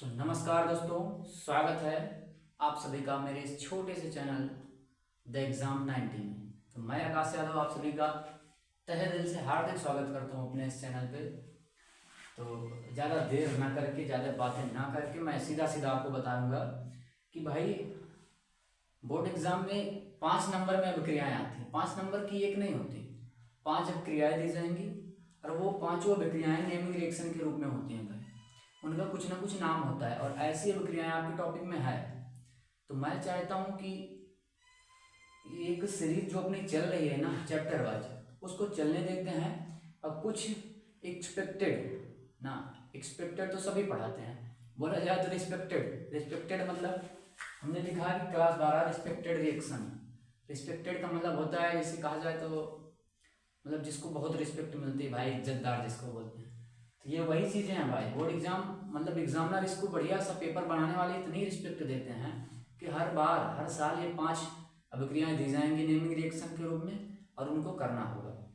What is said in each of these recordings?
तो नमस्कार दोस्तों, स्वागत है आप सभी का मेरे इस छोटे से चैनल द एग्ज़ाम 90 में। तो मैं आकाश यादव आप सभी का तहे दिल से हार्दिक स्वागत करता हूँ अपने इस चैनल पे। तो ज़्यादा देर ना करके, ज़्यादा बातें ना करके मैं सीधा सीधा आपको बताऊँगा कि भाई बोर्ड एग्ज़ाम में 5 नंबर में अभिक्रियाएँ आती हैं। 5 नंबर की एक नहीं होती, 5 अभिक्रियाएँ दी जाएंगी और वो पाँचों अभिक्रियाएँ नेमिंग रिएक्शन के रूप में होती हैं भाई। उनका कुछ ना कुछ नाम होता है और ऐसी अभिक्रियाएं आपके टॉपिक में है। तो मैं चाहता हूं कि एक सीरीज जो अपनी चल रही है ना चैप्टर वाइज, उसको चलने देते हैं और कुछ एक्सपेक्टेड तो सभी पढ़ाते हैं, बोला जाए तो रिस्पेक्टेड मतलब हमने लिखा है कि क्लास 12 रिस्पेक्टेड रिएक्शन। रिस्पेक्टेड का मतलब होता है, जैसे कहा जाए तो मतलब जिसको बहुत रिस्पेक्ट मिलती है भाई, इज्जतदार जिसको बोलते हैं। तो ये वही चीज़ें हैं भाई। बोर्ड एग्जाम मतलब एग्जामिनर इसको बढ़िया सा पेपर बनाने वाले इतनी रिस्पेक्ट देते हैं कि हर साल ये 5 अभिक्रियाएं दी जाएंगी नेमिंग रिएक्शन के रूप में और उनको करना होगा।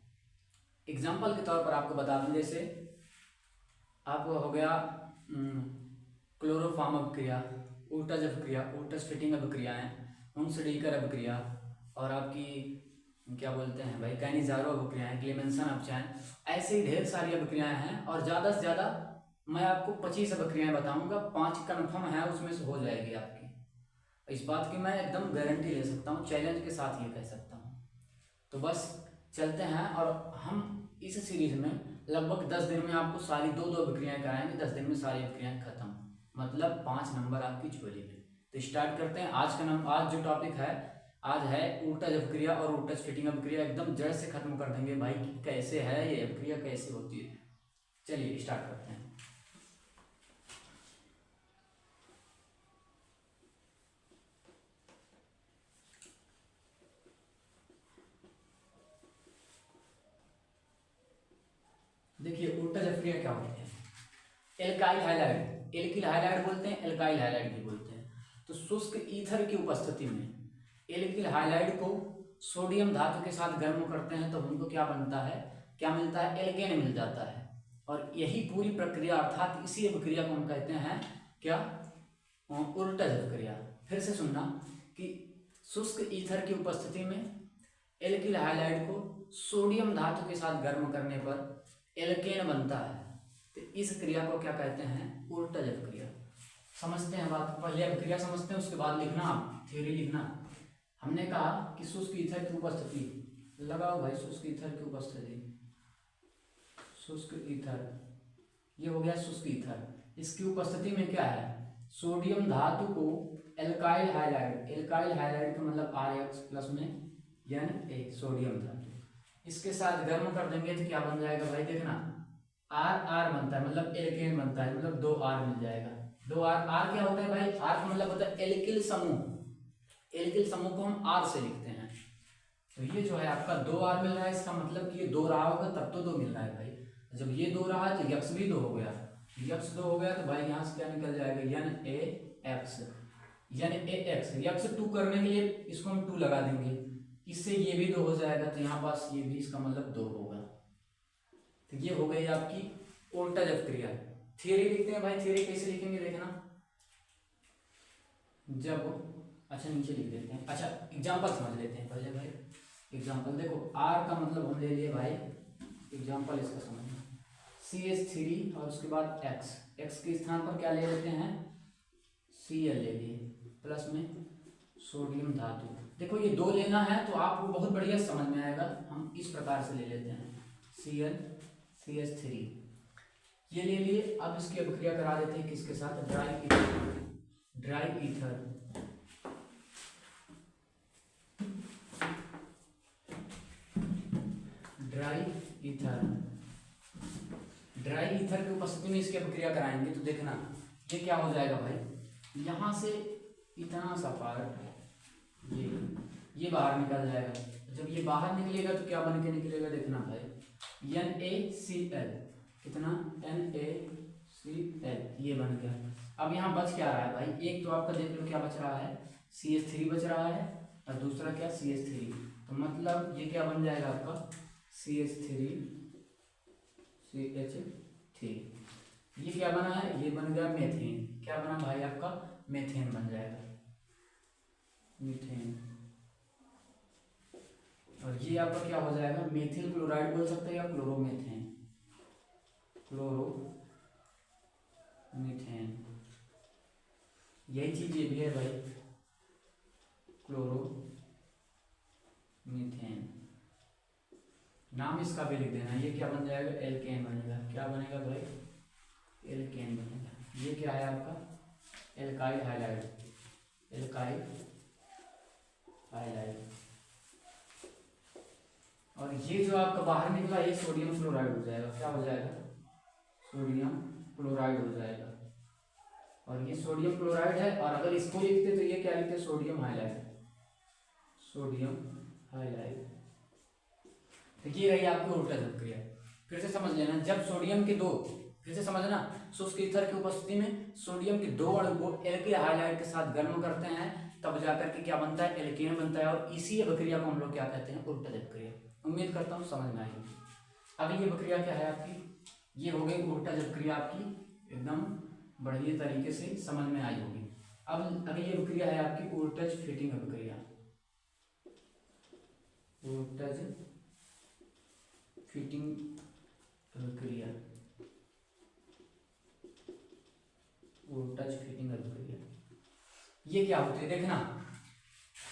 एग्जाम्पल के तौर पर आपको बता दूं, जैसे आपको हो गया क्लोरोफॉर्म अभिक्रिया, ऊर्टज फिटिंग अभिक्रियाएँ, हुंसडीकर अभिक्रिया और आपकी क्या बोलते हैं भाई कैनिजारो अभिक्रियाएँ, क्लेमेंसन अपचायन, ऐसे ही ढेर सारी अभिक्रियाएँ हैं। और ज़्यादा से ज़्यादा मैं आपको 25 अभिक्रियाएँ बताऊंगा, 5 कन्फर्म है उसमें से हो जाएगी आपकी। इस बात की मैं एकदम गारंटी ले सकता हूँ, चैलेंज के साथ ये कह सकता हूँ। तो बस चलते हैं और हम इस सीरीज में लगभग 10 दिन में आपको सारी दो अभिक्रियाएँ कराएंगे। 10 दिन में सारी अभिक्रियाएँ खत्म, मतलब 5 नंबर आपकी झोली में। तो स्टार्ट करते हैं। आज जो टॉपिक है, आज है ऊर्टज अभिक्रिया और ऊर्टज फिटिंग अभिक्रिया। एकदम जड़ से खत्म कर देंगे भाई कि कैसे है ये अभिक्रिया, कैसे होती है। चलिए स्टार्ट करते हैं। देखिए ऊर्टज अभिक्रिया क्या होती है। एल्काइल हाइलाइड, एल्किल हाइलाइड बोलते हैं, एल्काइल हाइलाइड भी बोलते हैं। तो शुष्क ईथर की उपस्थिति में एल्किल हाइलाइड को सोडियम धातु के साथ गर्म करते हैं तो उनको क्या बनता है, क्या मिलता है, एल्केन मिल जाता है। और यही पूरी प्रक्रिया अर्थात इसी अभिक्रिया को हम कहते हैं क्या, ऊर्टज अभिक्रिया। फिर से सुनना कि शुष्क ईथर की उपस्थिति में एल्किल हाइलाइड को सोडियम धातु के साथ गर्म करने पर एल्केन बनता है। तो इस क्रिया को क्या कहते हैं, ऊर्टज अभिक्रिया। समझते हैं बात, पहले अभिक्रिया समझते हैं उसके बाद लिखना, आप थ्योरी लिखना। हमने कहा कि शुष्क ईथर की उपस्थिति, लगाओ भाई शुष्क ईथर की उपस्थिति, शुष्क ईथर, ये हो गया शुष्क ईथर। इसकी उपस्थिति में क्या है, सोडियम धातु को एल्काइल हाइलाइड, एल्काइल हाइलाइड का मतलब RX प्लस में Na, सोडियम धातु, इसके साथ गर्म कर देंगे तो क्या बन जाएगा भाई, देखना RR बनता है, मतलब एल्केन बनता है, मतलब 2R मिल जाएगा। 2R, R क्या होता है भाई, R का मतलब होता है एल्किल समूह। एल्किल समूह को हम R से लिखते हैं। तो ये जो है आपका 2R मिल रहा है, इसका मतलब कि ये 2 रहा होगा तब तो 2 मिल रहा है भाई। जब ये 2 रहा है तो यक्स भी 2 हो गया, यक्स 2 हो गया तो भाई यहाँ से क्या निकल जाएगा, NaX, NaX। यक्स 2 करने के लिए इसको हम 2 लगा देंगे, इससे ये भी 2 हो जाएगा तो यहाँ पास ये भी, इसका मतलब 2 होगा। तो ये हो गई आपकी ऊर्टज अभिक्रिया। थियरी लिखते हैं भाई, थियरी कैसे लिखेंगे देखना, जब अच्छा नीचे लिख देते हैं। अच्छा एग्जाम्पल समझ लेते हैं पहले भाई। एग्जाम्पल देखो, R का मतलब हम ले लिए भाई, एग्जाम्पल इसका समझना, CH3 और उसके बाद X के स्थान पर क्या ले लेते हैं, Cl ले लिए, प्लस में सोडियम धातु। देखो ये 2 लेना है तो आपको बहुत बढ़िया समझ में आएगा, हम इस प्रकार से ले लेते हैं Cl CH3, ये ले लिए। अब इसकी अभिक्रिया करा देते हैं किसके साथ, dry ether, dry ether, dry ether, dry ether की उपस्थिति में इसकी अभिक्रिया कराएंगे तो देखना ये क्या हो जाएगा भाई, यहाँ से इतना सा पार्ट ये बाहर निकल जाएगा। जब ये बाहर निकलेगा तो क्या बन के निकलेगा, देखना भाई, NaCl, कितना NaCl, ये बन गया। अब यहाँ बच क्या रहा है भाई, एक तो आपका देख लो क्या बच रहा है, CH3 बच रहा है और दूसरा क्या CH3। तो मतलब ये क्या बन जाएगा आपका CH3 CH3, ये क्या बना है, ये बन गया मेथेन। क्या बना भाई आपका मेथेन बन जाएगा, मीथेन। और ये आपका क्या हो जाएगा मेथिल क्लोराइड बोल सकते हैं या क्लोरोमीथेन, क्लोरोमीथेन। यही चीज ये भी है भाई, क्लोरोमीथेन। नाम इसका भी लिख देना, ये क्या बन जाएगा एल्केन बनेगा। क्या बनेगा भाई एल्केन बनेगा। ये क्या है आपका एल्काइल हाइलाइड, एल्काइल हाइलाइड। और ये जो आपका बाहर निकला ये सोडियम क्लोराइड हो जाएगा। क्या हो जाएगा सोडियम क्लोराइड हो जाएगा। और ये सोडियम क्लोराइड है, और अगर इसको लिखते तो ये क्या लिखते सोडियम हाइलाइड, सोडियम हाइलाइड। तो ये रही आपकी उल्टा क्रिया। फिर से समझ लेना, जब सोडियम के दो, फिर से समझना, शुष्क ईथर की उपस्थिति में सोडियम के दो अणु को एल्किल हाइलाइड के साथ गर्म करते हैं, तब जाकर के क्या बनता है एल्केन बनता है। और इसी अभिक्रिया को हम लोग क्या कहते हैं उल्टा क्रिया। उम्मीद करता हूँ समझ में आएगी। अगली अभिक्रिया क्या है आपकी, ये हो गई उल्टा क्रिया आपकी, एकदम बढ़िया तरीके से समझ में आई होगी। अब अगली अभिक्रिया है आपकी उल्टज फिटिंग अभिक्रिया, उल्टज फिटिंग अभिक्रिया, उल्टज फिटिंग अभिक्रिया। ये क्या होती है देखना,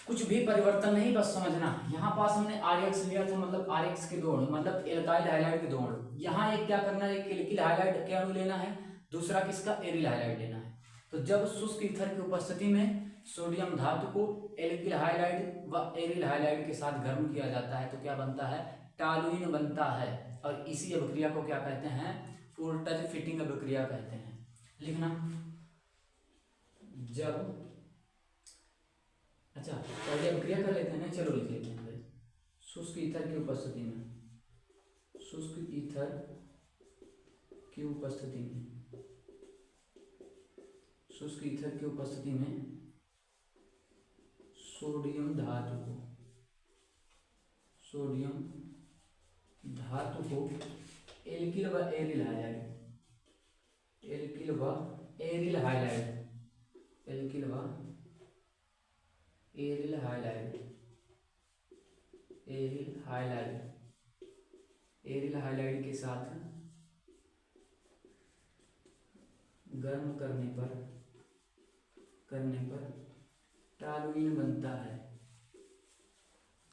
कुछ भी परिवर्तन नहीं, बस समझना। यहाँ पास हमने RX लिया था, मतलब RX के दो अणु, मतलब एल्काइल हाइलाइड के दो अणु। यहाँ एक क्या करना है, एक एल्किल हाइलाइड के अणु लेना है, दूसरा किसका एरिल हाइलाइड लेना है। तो जब शुष्क ईथर की उपस्थिति में सोडियम धातु को एल्किल हाइलाइड व एरिल हाइलाइड के साथ गर्म किया जाता है तो क्या बनता है टॉलुइन बनता है। और इसी अभिक्रिया को क्या कहते हैं उल्टज फिटिंग अभिक्रिया कहते हैं। लिखना, जब, अच्छा पहले अभिक्रिया कर लेते हैं ना, चलो लिख लेते हैं भाई। शुष्क ईथर की उपस्थिति में, शुष्क ईथर की उपस्थिति में, शुष्क ईथर की उपस्थिति में सोडियम धातु को, सोडियम धातु को एल्किल व एरिल हाइलाइड, एल्किल व एरिल हाइलाइड, एल्किल व aryl halide, aryl halide, aryl halide के साथ गर्म करने पर टॉलुइन बनता है,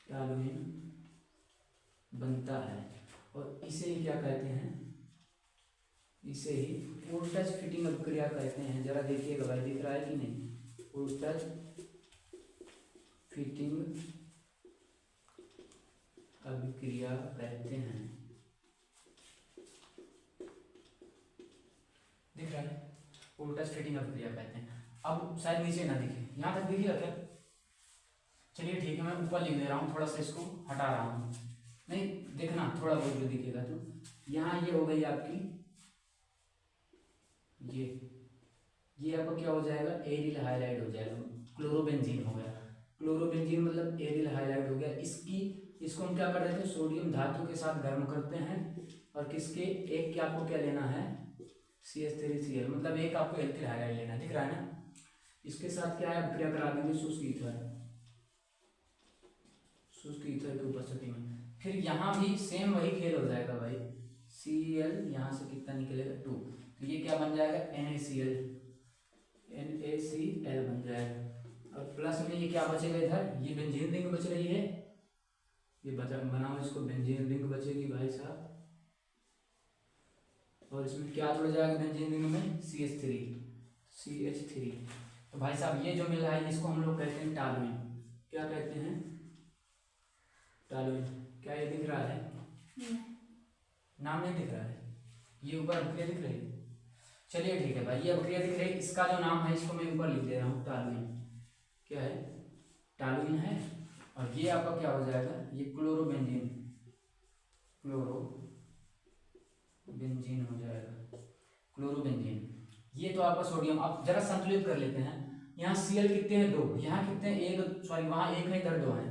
टॉलुइन बनता है। और इसे ही क्या कहते हैं, इसे ही उल्टज फिटिंग अभिक्रिया कहते हैं। जरा देखिएगा भाई दिख रहा है कि नहीं, उल्टज फिटिंग अभिक्रिया कहते हैं। दिख रहा है उल्टज फिटिंग अभिक्रिया कहते हैं। अब शायद नीचे ना दिखे, यहाँ तक दिखेगा क्या, चलिए ठीक है मैं ऊपर लिख दे रहा हूँ, थोड़ा सा इसको हटा रहा हूँ, नहीं देखना थोड़ा बहुत जो दिखेगा। तो यहाँ ये हो गई आपकी, ये आपका क्या हो जाएगा एरिल हाइलाइड हो जाएगा, क्लोरोबेंजीन हो गया। क्लोरोबेंजीन मतलब एरिल हाइलाइड हो गया। इसको हम क्या कर देते हैं सोडियम धातु के साथ गर्म करते हैं, और किसके एक के आपको क्या लेना है CH3Cl, मतलब एक आपको एल्किल हाइलाइड लेना है, दिख रहा है ना। इसके साथ क्या है अभिक्रिया करा देंगे शुष्क ईथर, शुष्क ईथर की उपस्थिति में। फिर यहाँ भी सेम वही खेल हो जाएगा भाई, Cl यहाँ से कितना निकलेगा 2, तो ये क्या बन जाएगा NaCl, NaCl बन जाएगा। और प्लस में ये क्या बचेगा इधर, ये बेंजीन रिंग बच रही है, ये बनाओ इसको बेंजीन रिंग बचेगी भाई साहब। और इसमें क्या जुड़ जाएगा बेंजीन रिंग में CH3। तो भाई साहब ये जो मिल रहा है इसको हम लोग कहते हैं टॉलुइन। क्या कहते हैं टॉलुइन। क्या ये दिख रहा है, नाम नहीं दिख रहा है, ये ऊपर अभिक्रिया दिख रही है। चलिए ठीक है भाई ये अभिक्रिया दिख रही है, इसका जो नाम है इसको मैं ऊपर लिख दे रहा हूँ टॉलुइन। क्या है टॉलुइन है। और ये आपका क्या हो जाएगा ये क्लोरोबेंजीन, क्लोरोबेंजीन हो जाएगा, क्लोरोबेंजीन। ये तो आपका सोडियम। अब जरा संतुलित कर लेते हैं, यहाँ Cl कितने हैं 2, यहाँ कितने हैं 1, सॉरी वहाँ 1 है इधर 2 है,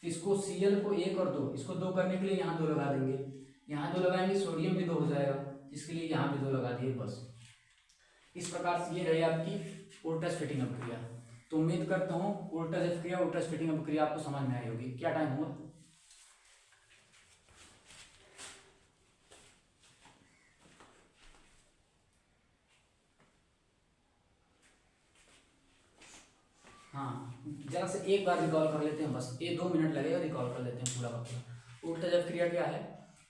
तो इसको Cl को 1 और 2, इसको 2 करने के लिए यहाँ 2 लगा देंगे, यहाँ 2 लगाएंगे सोडियम भी 2 हो जाएगा, इसके लिए यहाँ भी 2 लगा दिए बस। इस प्रकार से ये रही आपकी उर्टस फिटिंग अपक्रिया। तो उम्मीद करता हूँ उर्टस अपक्रिया, उर्टस फिटिंग अपक्रिया आपको समझ में आई होगी। क्या टाइम हुआ? हाँ, जरा से एक बार रिकॉल कर लेते हैं, बस ये 2 मिनट लगेगा, रिकॉल कर लेते हैं पूरा का पूरा। उल्टा जब क्रिया क्या है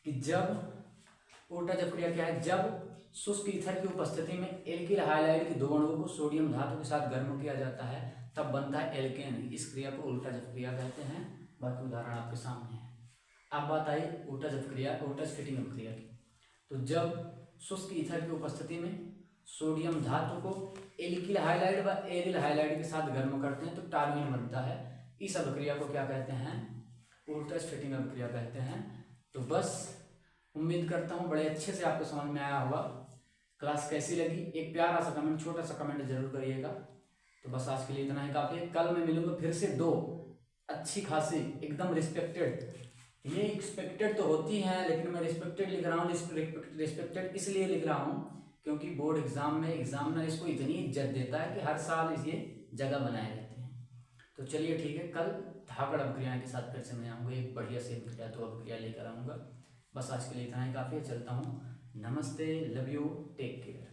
कि जब उल्टा जब क्रिया क्या है, जब शुष्क ईथर की उपस्थिति में एल्किल हाइलाइड के 2 अणुओं को सोडियम धातु के साथ गर्म किया जाता है, तब बनता है एल्केन। इस क्रिया को उल्टा जब क्रिया कहते हैं। बाकी उदाहरण आपके सामने है। अब बात आई उल्टा जब क्रिया, उल्टा फिटिंग अपक्रिया की। तो जब शुष्क ईथर की उपस्थिति में सोडियम धातु को एल्किल हाइलाइड व एरिल हाइलाइड के साथ गर्म करते हैं तो टालुइन बनता है। इस अभिक्रिया को क्या कहते हैं? उल्टा फिटिंग अभिक्रिया कहते हैं। तो बस उम्मीद करता हूँ बड़े अच्छे से आपको समझ में आया होगा। क्लास कैसी लगी एक प्यारा सा कमेंट, छोटा सा कमेंट जरूर करिएगा। तो बस आज के लिए इतना ही काफ़ी है। कल मैं मिलूंगा फिर से 2 अच्छी खासी एकदम रिस्पेक्टेड, ये एक्सपेक्टेड तो होती हैं लेकिन मैं रिस्पेक्टेड लिख रहा हूँ। रिस्पेक्टेड इसलिए लिख रहा हूँ क्योंकि बोर्ड एग्जाम में एग्जामिनर इसको इतनी इज्जत देता है कि हर साल ये जगह बनाए रहते हैं। तो चलिए ठीक है, कल धाकड़ अभिक्रियाएं के साथ फिर से मैं आऊँगा, एक बढ़िया सी अभिक्रिया 2 अभिक्रिया लेकर आऊँगा। बस आज के लिए इतना ही काफ़ी है, चलता हूँ। नमस्ते, लव यू, टेक केयर।